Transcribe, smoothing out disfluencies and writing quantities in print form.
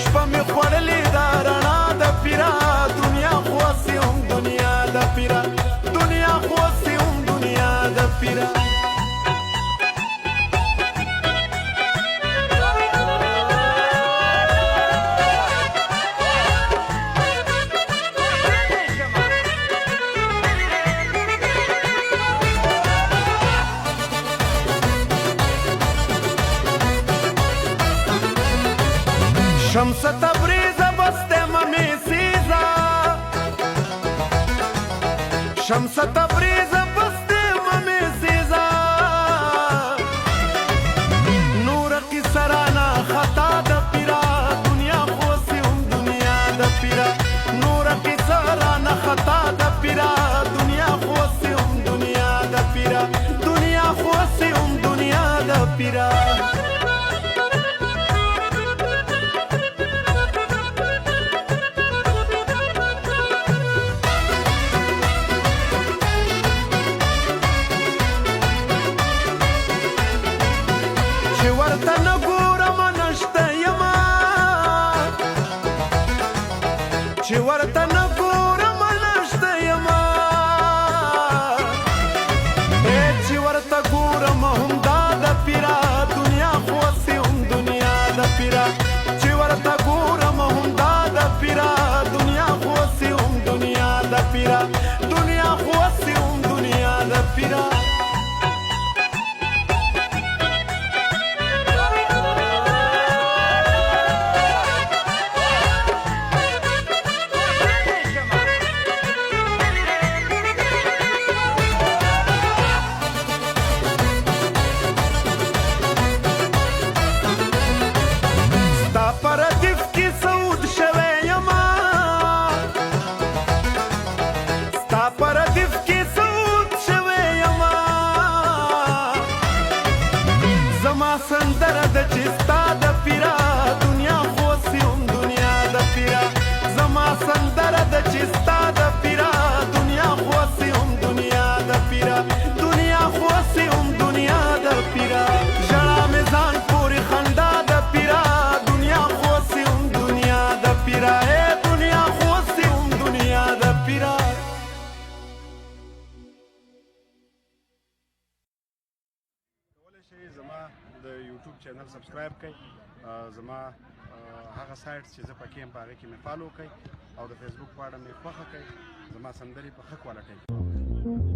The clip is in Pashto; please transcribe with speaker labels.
Speaker 1: شپه مې خوړلې دا رڼا د پیرا دنیا خو هسې هم دنیا د پیرا دنیا خو هسې هم دنیا د پیرا شمس تبریز بسته ممی سیزا شمس تبریز بسته ممی سیزا نور کی سرانا خطا د پیرا دنیا خو سی هم دنیا د پیرا نور کی سرانا خطا د پیرا دنیا خو سی هم دنیا د پیرا دنیا خو سی هم دنیا د پیرا ورته نه ګورم نشته یما چې ورته نه ګورم نشته یما چې ورته ګورم همدا د پیرا دنیا خو هسې هم دنیا د پیرا چې ورته ګورم همدا د پیرا دنیا خو هسې هم دنیا د پیرا دنیا خو هسې هم دنیا د پیرا سندره د چې ستا د پیرا دنیا خو هسې هم دنیا د پیرا زما سندره د چې ستا د پیرا دنیا خو هسې هم دنیا د پیرا دنیا خو هسې هم دنیا د پیرا ژړا مې ځان پورې خندا د پیرا دنیا خو هسې هم دنیا د پیرا دنیا خو هسې هم دنیا د پیرا زما د یوټیوب چینل سبسکرایب کړئ زما هغه سایټ چې زه پکې یم په هغې کې مې فالو کړئ او د فیسبوک په اړه مې خوښه کړئ زما سندرې په ښه کوالټۍ کې